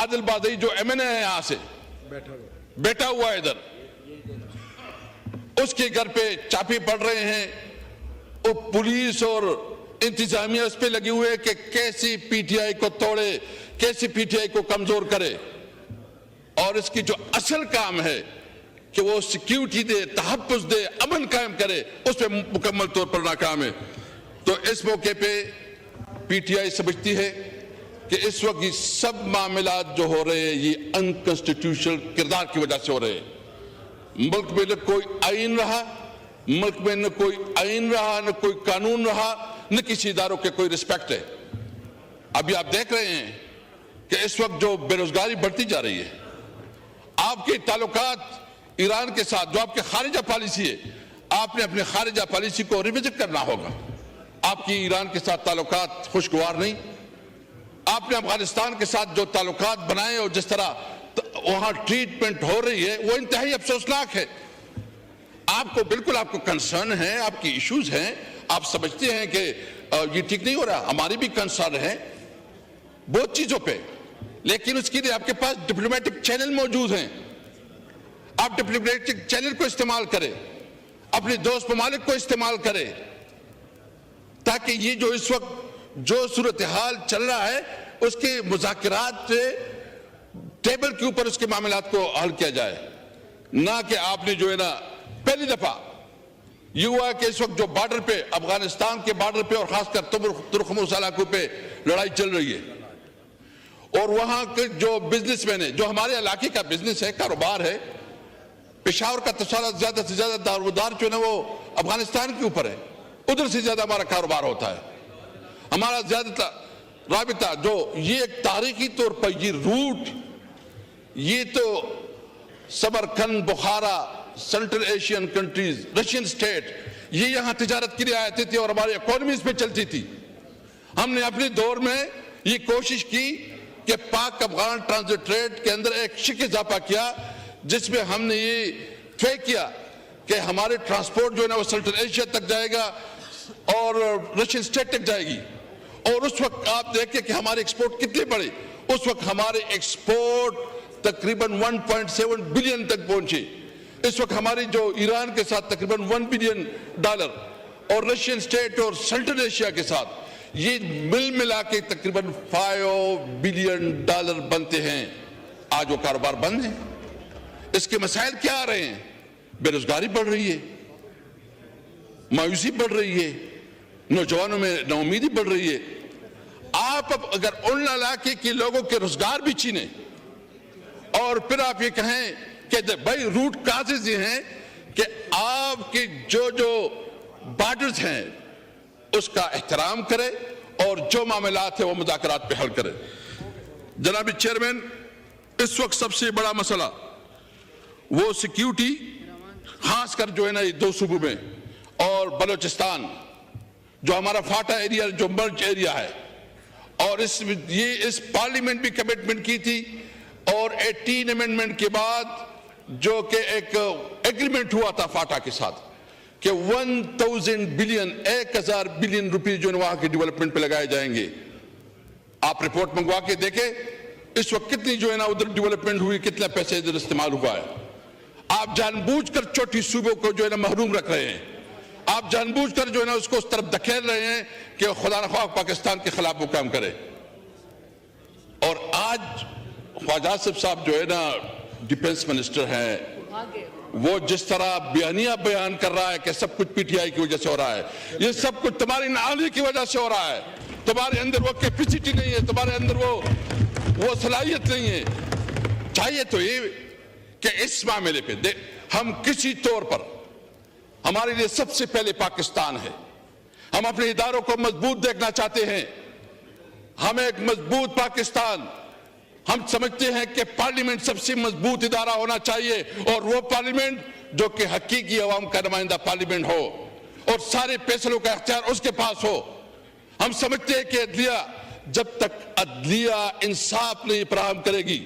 عادل بادئی جو MNA ہے یہاں سے بیٹھا ہوا ہے ادھر, اس کے گھر پہ چاپی پڑ رہے ہیں, وہ پولیس اور انتظامیہ اس پہ لگی ہوئے کہ کیسی PTI کو توڑے, کیسی PTI کو کمزور کرے, اور اس کی جو اصل کام ہے کہ وہ سیکیورٹی دے, تحفظ دے, امن قائم کرے, اس پہ مکمل طور پر ناکام ہے. تو اس موقع پہ PTI سمجھتی ہے کہ اس وقت یہ سب معاملات جو ہو رہے ہیں یہ انکانسٹیٹیوشنل کردار کی وجہ سے ہو رہے ہیں. ملک میں نہ کوئی آئین رہا, ملک میں نہ کوئی آئین رہا, نہ کوئی قانون رہا, نہ کسی اداروں کے کوئی رسپیکٹ ہے. ابھی آپ دیکھ رہے ہیں کہ اس وقت جو بے روزگاری بڑھتی جا رہی ہے, آپ کے تعلقات ایران کے ساتھ جو آپ کے خارجہ پالیسی ہے, آپ نے اپنے خارجہ پالیسی کو ریوزٹ کرنا ہوگا. آپ کی ایران کے ساتھ تعلقات خوشگوار نہیں. آپ نے افغانستان کے ساتھ جو تعلقات بنائے اور جس طرح وہاں ٹریٹمنٹ ہو رہی ہے وہ انتہائی افسوسناک ہے. آپ کو بالکل آپ کو کنسرن ہے, آپ کی ایشوز ہیں, آپ سمجھتے ہیں کہ یہ ٹھیک نہیں ہو رہا. ہماری بھی کنسرن ہے بہت چیزوں پہ, لیکن اس کے لیے آپ کے پاس ڈپلومیٹک چینل موجود ہیں. آپ ڈپلومیٹک چینل کو استعمال کریں, اپنے دوست ممالک کو استعمال کریں, تاکہ یہ جو اس وقت جو صورتحال چل رہا ہے اس کے مذاکرات سے ٹیبل کے اوپر اس کے معاملات کو حل کیا جائے. نہ کہ آپ نے جو ہے نا پہلی دفعہ یہ ہوا کہ اس وقت جو بارڈر پہ, افغانستان کے بارڈر پہ اور خاص کر ترکمن علاقوں پہ لڑائی چل رہی ہے, اور وہاں کے جو بزنس مین ہیں, جو ہمارے علاقے کا بزنس ہے, کاروبار ہے, پشاور کا تصالح زیادہ سے زیادہ دارومدار جو ہے نا وہ افغانستان کے اوپر ہے, ادھر سے زیادہ ہمارا کاروبار ہوتا ہے. ہمارا زیادہ رابطہ جو یہ ایک تاریخی طور پر یہ روٹ, یہ تو Samarkand, Bukhara, central Asian countries, Russian state, یہ یہاں تجارت کے لیے آتی تھی اور ہماری اکانومیز پہ چلتی تھی. ہم نے اپنے دور میں یہ کوشش کی کہ پاک افغان ٹرانزٹ ٹریڈ کے اندر ایک شک اضافہ کیا, جس میں ہم نے یہ طے کیا کہ ہمارے ٹرانسپورٹ جو ہے نا وہ سینٹرل ایشیا تک جائے گا اور رشین سٹیٹ تک جائے گی. اور اس وقت آپ دیکھیں کہ ہمارے ایکسپورٹ کتنے بڑے, اس وقت ہمارے ایکسپورٹ تقریباً 1.7 بلین تک پہنچے. اس وقت ہماری جو ایران کے ساتھ تقریباً $1 بلین اور رشین سٹیٹ اور سینٹرل ایشیا کے ساتھ یہ مل ملا کے تقریباً $5 بلین بنتے ہیں. آج وہ کاروبار بند ہے. اس کے مسائل کیا آ رہے ہیں؟ بے روزگاری بڑھ رہی ہے, مایوسی بڑھ رہی ہے, نوجوانوں میں ناامیدی بڑھ رہی ہے. آپ اب اگر ان علاقے کے لوگوں کے روزگار بھی چھینے اور پھر آپ یہ کہیں کہ بھائی روٹ کازز یہ ہیں کہ آپ کے جو بارڈرز ہیں اس کا احترام کرے اور جو معاملات ہیں وہ مذاکرات پہ حل کرے. جناب چیئرمین, اس وقت سب سے بڑا مسئلہ وہ سیکیورٹی, خاص کر جو ہے نا یہ دو صوبوں میں اور بلوچستان جو ہمارا فاٹا ایریا جو مرج ایریا ہے, اور اس پارلیمنٹ بھی کمٹمنٹ کی تھی, اور 18 امینڈمنٹ کے بعد جو کہ ایک ایگریمنٹ ہوا تھا فاٹا کے ساتھ کہ 1000 بلین روپے جو وہاں کے ڈیولپمنٹ پہ لگائے جائیں گے. آپ رپورٹ منگوا کے دیکھیں اس وقت کتنی جو ہے نا ادھر ڈیولپمنٹ ہوئی, کتنا پیسے ادھر استعمال ہوا ہے. آپ جان بوجھ کر چھوٹی صوبوں کو جو ہے نا محروم رکھ رہے ہیں. آپ جان بوجھ کر جو ہے نا اس کو اس طرف دھکیل رہے ہیں کہ خدا نخواہ پاکستان کے خلاف وہ کام کرے. اور آج خواجہ آصف صاحب جو ہے نا ڈیفنس منسٹر ہیں, وہ جس طرح بیان کر رہا ہے کہ سب کچھ PTI کی وجہ سے ہو رہا ہے, یہ سب کچھ تمہاری نااہلی کی وجہ سے ہو رہا ہے. تمہارے اندر وہ کیپیسٹی نہیں ہے, تمہارے اندر وہ صلاحیت نہیں ہے. چاہیے تو یہ کہ اس معاملے پہ ہم کسی طور پر, ہمارے لیے سب سے پہلے پاکستان ہے, ہم اپنے اداروں کو مضبوط دیکھنا چاہتے ہیں. ہمیں ایک مضبوط پاکستان, ہم سمجھتے ہیں کہ پارلیمنٹ سب سے مضبوط ادارہ ہونا چاہیے, اور وہ پارلیمنٹ جو کہ حقیقی عوام کا نمائندہ پارلیمنٹ ہو اور سارے فیصلوں کا اختیار اس کے پاس ہو. ہم سمجھتے ہیں کہ عدلیہ, جب تک عدلیہ انصاف نہیں فراہم کرے گی,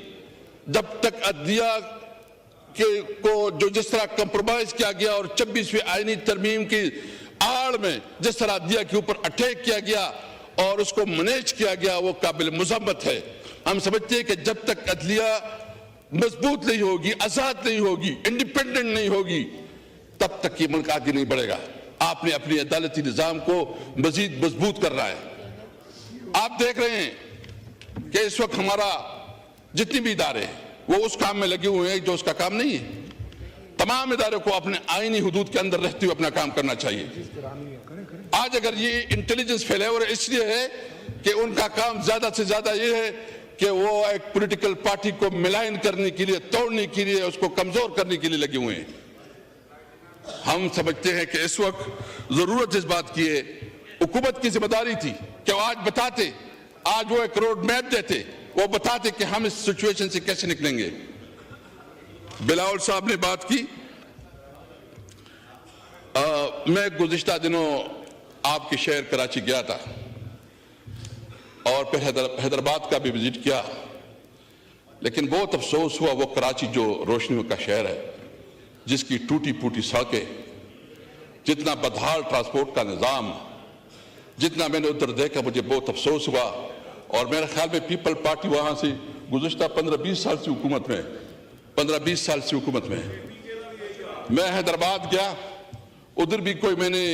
جب تک عدلیہ کو جو جس طرح کمپرومائز کیا گیا اور 26ویں آئینی ترمیم کی آڑ میں جس طرح عدلیہ کے اوپر اٹیک کیا گیا اور اس کو مینیج کیا گیا, وہ قابل مذمت ہے. ہم سمجھتے ہیں کہ جب تک عدلیہ مضبوط نہیں ہوگی، آزاد نہیں ہوگی، انڈیپینڈنٹ نہیں ہوگی، تب تک یہ ملک آگے نہیں بڑھے گا۔ آپ نے اپنی عدالتی نظام کو مزید مضبوط کر رہا ہے۔ آپ دیکھ رہے ہیں کہ اس وقت ہمارا جتنی بھی ادارے ہیں وہ اس کام میں لگے ہوئے ہیں جو اس کا کام نہیں ہے۔ تمام اداروں کو اپنے آئینی حدود کے اندر رہتے ہوئے اپنا کام کرنا چاہیے۔ آج اگر یہ انٹیلیجنس فیلیور اس لیے ہے کہ ان کا کام زیادہ سے زیادہ یہ ہے کہ وہ ایک پولیٹیکل پارٹی کو ملائن کرنے کے لیے، توڑنے کے لیے، اس کو کمزور کرنے کے لیے لگے ہوئے ہیں۔ ہم سمجھتے ہیں کہ اس وقت ضرورت اس بات کی ہے، حکومت کی ذمہ داری تھی کہ وہ آج بتاتے، آج وہ ایک روڈ میپ دیتے، وہ بتاتے کہ ہم اس سچویشن سے کیسے نکلیں گے۔ بلاول صاحب نے بات کی، میں گزشتہ دنوں آپ کے شہر کراچی گیا تھا اور پھر حیدرآباد کا بھی وزٹ کیا، لیکن بہت افسوس ہوا وہ کراچی جو روشنیوں کا شہر ہے، جس کی ٹوٹی پھوٹی سڑکیں، جتنا بدحال ٹرانسپورٹ کا نظام، جتنا میں نے ادھر دیکھا مجھے بہت افسوس ہوا۔ اور میرے خیال میں پیپل پارٹی وہاں سے گزشتہ 15-20 سال سے حکومت میں 15-20 سال سے حکومت میں۔ میں حیدرآباد گیا، ادھر بھی کوئی میں نے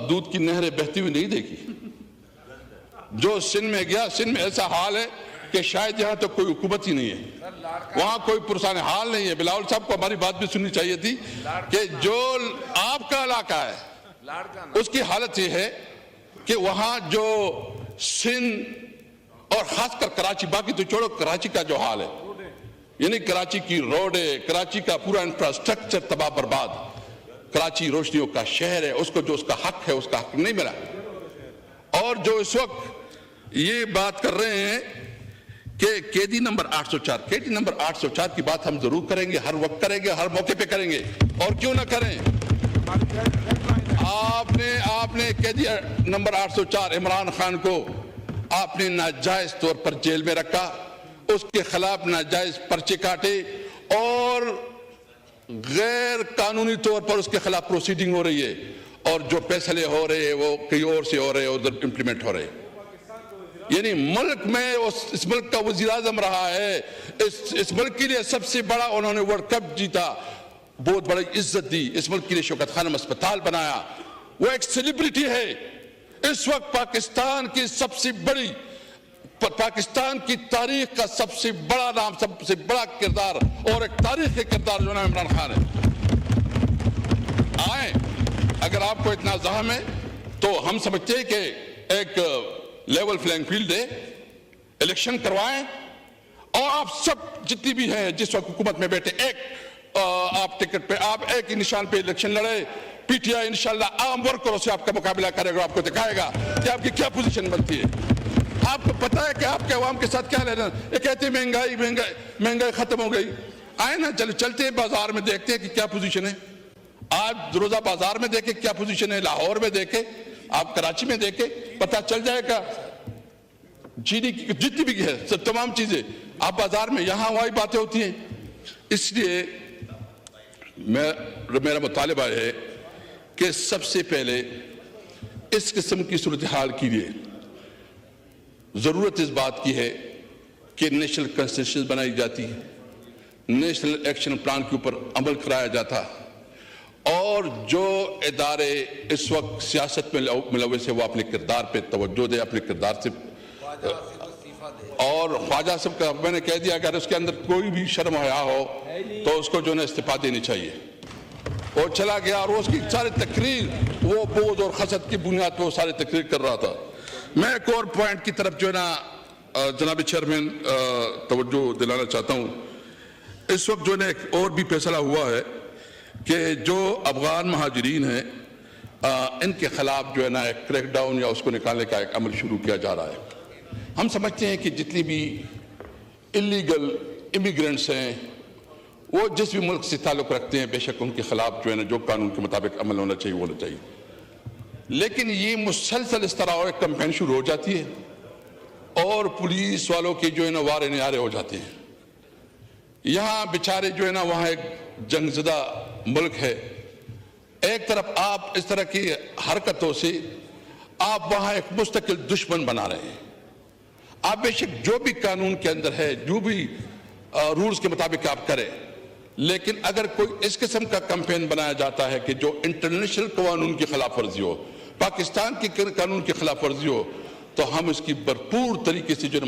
دودھ کی نہریں بہتی ہوئی نہیں دیکھی۔ جو سندھ میں گیا، سندھ میں ایسا حال ہے کہ شاید یہاں تو کوئی حکومت ہی نہیں ہے، وہاں کوئی پرسان حال نہیں ہے۔ بلاول صاحب کو ہماری بات بھی سننی چاہیے تھی کہ جو آپ کا علاقہ ہے اس کی حالت یہ ہے کہ وہاں جو سندھ اور خاص کر کراچی، باقی تو چھوڑو، کراچی کا جو حال ہے، یعنی کراچی کی روڈیں، کراچی کا پورا انفراسٹرکچر تباہ برباد۔ کراچی روشنیوں کا شہر ہے، اس کو جو اس کا حق ہے اس کا حق نہیں ملا۔ اور جو اس وقت یہ بات کر رہے ہیں کہ قیدی نمبر 804، قیدی نمبر 804 کی بات ہم ضرور کریں گے، ہر وقت کریں گے، ہر موقع پہ کریں گے، اور کیوں نہ کریں۔ آپ نے قیدی نمبر 804 عمران خان کو آپ نے ناجائز طور پر جیل میں رکھا، اس کے خلاف ناجائز پرچے کاٹے اور غیر قانونی طور پر اس کے خلاف پروسیڈنگ ہو رہی ہے، اور جو فیصلے ہو رہے ہیں وہ کئی اور سے ہو رہے ہیں، ادھر امپلیمنٹ ہو رہے ہیں۔ یعنی ملک میں اس ملک کا وزیر اعظم رہا ہے، اس ملک کے لیے سب سے بڑا انہوں نے ورلڈ کپ جیتا، بہت بڑی عزت دی، اس ملک کے لیے شوکت خانم اسپتال بنایا، وہ ایک سیلیبریٹی ہے۔ اس وقت پاکستان کی سب سے بڑی، پاکستان کی تاریخ کا سب سے بڑا نام، سب سے بڑا کردار اور ایک تاریخ کے کردار جو نام عمران خان ہے۔ آئیں، اگر آپ کو اتنا زحم ہے تو ہم سمجھتے ہیں کہ ایک لیول فلینگ فیلڈ دے، الیکشن کروائیں، اور آپ سب جتنی بھی ہیں جس وقت حکومت میں بیٹھے، ایک آپ ٹکٹ پہ، آپ ایک ہی نشان پہ الیکشن لڑے۔ پی ٹی آئی انشاءاللہ عام ورکروں سے آپ کا مقابلہ کرے گا، آپ کو دکھائے گا کہ آپ کی کیا پوزیشن بنتی ہے۔ آپ کو پتا ہے کہ آپ کے عوام کے ساتھ کیا لینا، یہ کہتے ہیں مہنگائی ختم ہو گئی۔ آئے نا، چلتے ہیں بازار میں، دیکھتے ہیں کہ کیا پوزیشن ہے۔ آپ روزہ بازار میں دیکھیں کیا پوزیشن ہے، لاہور میں دیکھیں، آپ کراچی میں دیکھیں، پتہ چل جائے گا۔ چینی کی جتنی بھی ہے سب تمام چیزیں آپ بازار میں، یہاں وہی باتیں ہوتی ہیں۔ اس لیے میرا مطالبہ ہے کہ سب سے پہلے اس قسم کی صورتحال کے لیے ضرورت اس بات کی ہے کہ نیشنل کانسٹیٹیوشن بنائی جاتی ہے، نیشنل ایکشن پلان کے اوپر عمل کرایا جاتا، اور جو ادارے اس وقت سیاست میں ملوث ہے وہ اپنے کردار پہ توجہ دے، اپنے کردار سے، اور خواجہ صاحب کا میں نے کہہ دیا اگر اس کے اندر کوئی بھی شرم حیا ہو تو اس کو جو ہے استعفا دینی چاہیے۔ وہ چلا گیا اور اس کی ساری تقریر وہ بغض اور حسد کی بنیاد پہ وہ ساری تقریر کر رہا تھا۔ میں ایک اور پوائنٹ کی طرف جو ہے نا جناب چیئرمین توجہ دلانا چاہتا ہوں۔ اس وقت جو ہے نا ایک اور بھی فیصلہ ہوا ہے کہ جو افغان مہاجرین ہیں ان کے خلاف جو ہے نا ایک کریک ڈاؤن یا اس کو نکالنے کا ایک عمل شروع کیا جا رہا ہے۔ ہم سمجھتے ہیں کہ جتنی بھی انلیگل امیگرینٹس ہیں وہ جس بھی ملک سے تعلق رکھتے ہیں، بے شک ان کے خلاف جو ہے نا جو قانون کے مطابق عمل ہونا چاہیے وہ ہونا چاہیے، لیکن یہ مسلسل اس طرح ایک کمپین شروع ہو جاتی ہے اور پولیس والوں کے جو ہے نا وارے نیارے ہو جاتے ہیں۔ یہاں بیچارے جو ہے نا وہاں ایک جنگ زدہ ملک ہے، ایک طرف آپ اس طرح کی حرکتوں سے آپ وہاں ایک مستقل دشمن بنا رہے ہیں۔ آپ بے شک جو بھی قانون کے اندر ہے جو بھی رولز کے مطابق آپ کریں، لیکن اگر کوئی اس قسم کا کمپین بنایا جاتا ہے کہ جو انٹرنیشنل قانون کی خلاف ورزی ہو، پاکستان کے قانون کی خلاف ورزی ہو، تو ہم اس کی بھرپور طریقے سے جو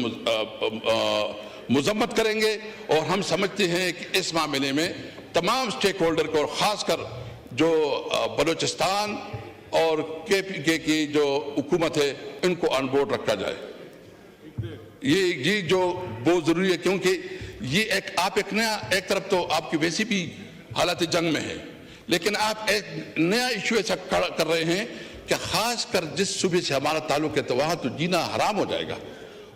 مذمت کریں گے. اور ہم سمجھتے ہیں کہ اس معاملے میں تمام سٹیک ہولڈر کو، اور خاص کر جو بلوچستان اور کے پی کے کی جو حکومت ہے ان کو آن بورڈ رکھا جائے. یہ جو بہت ضروری ہے، کیونکہ یہ آپ ایک نیا، ایک طرف تو آپ کی ویسی بھی حالت جنگ میں ہے، لیکن آپ ایک نیا ایشو ایسا کر رہے ہیں کہ خاص کر جس صوبے سے ہمارا تعلق ہے تو وہاں تو جینا حرام ہو جائے گا،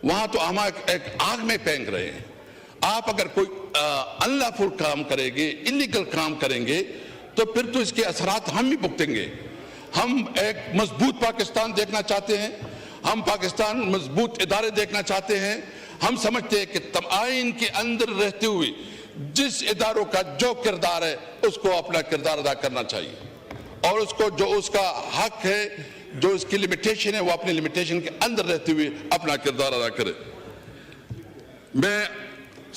وہاں تو ہم ایک آگ میں پھینک رہے ہیں. آپ اگر کوئی انلافل کام کریں گے، انلیگل کام کریں گے، تو پھر تو اس کے اثرات ہم بھی بھگتیں گے. ہم ایک مضبوط پاکستان دیکھنا چاہتے ہیں، ہم پاکستان مضبوط ادارے دیکھنا چاہتے ہیں. ہم سمجھتے ہیں کہ آئین کے اندر رہتے ہوئے جس اداروں کا جو کردار ہے اس کو اپنا کردار ادا کرنا چاہیے، اور اس کو جو اس کا حق ہے، جو اس کی لمیٹیشن ہے، وہ اپنی لمیٹیشن کے اندر رہتے ہوئے اپنا کردار ادا کرے. میں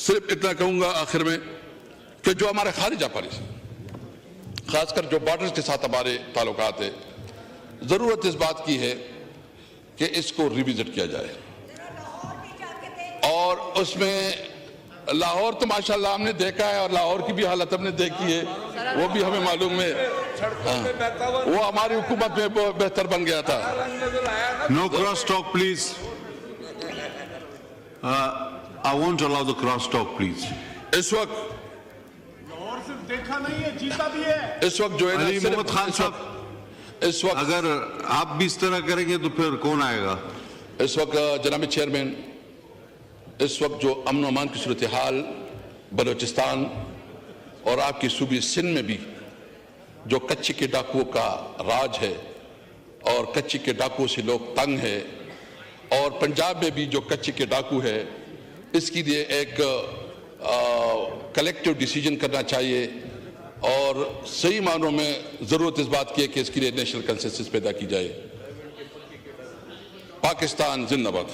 صرف اتنا کہوں گا آخر میں کہ جو ہمارے خارجہ پالیسی، خاص کر جو بارڈرز کے ساتھ ہمارے تعلقات ہیں، ضرورت اس بات کی ہے کہ اس کو ریویزٹ کیا جائے. اور اس میں لاہور تو ماشاءاللہ ہم نے دیکھا ہے، اور لاہور کی بھی حالت ہم نے دیکھی ہے، وہ بھی ہمیں معلوم ہے، وہ ہماری حکومت میں بہتر بن گیا تھا. No cross talk, please. I won't allow the cross talk, please. اس وقت جو ہے نا، علی محمد خان صاحب، اس وقت اگر آپ بھی اس طرح کریں گے تو پھر کون آئے گا؟ اس وقت جناب چیئرمین، اس وقت جو امن و امان کی صورتحال بلوچستان اور آپ کی صوبے سندھ میں بھی جو کچے کے ڈاکوؤں کا راج ہے، اور کچے کے ڈاکوؤں سے لوگ تنگ ہے، اور پنجاب میں بھی جو کچے کے ڈاکو ہے، اس کے لیے ایک کلیکٹیو ڈیسیجن کرنا چاہیے. اور صحیح معنوں میں ضرورت اس بات کی ہے کہ اس کے لیے نیشنل کنسنسس پیدا کی جائے. پاکستان زندہ باد.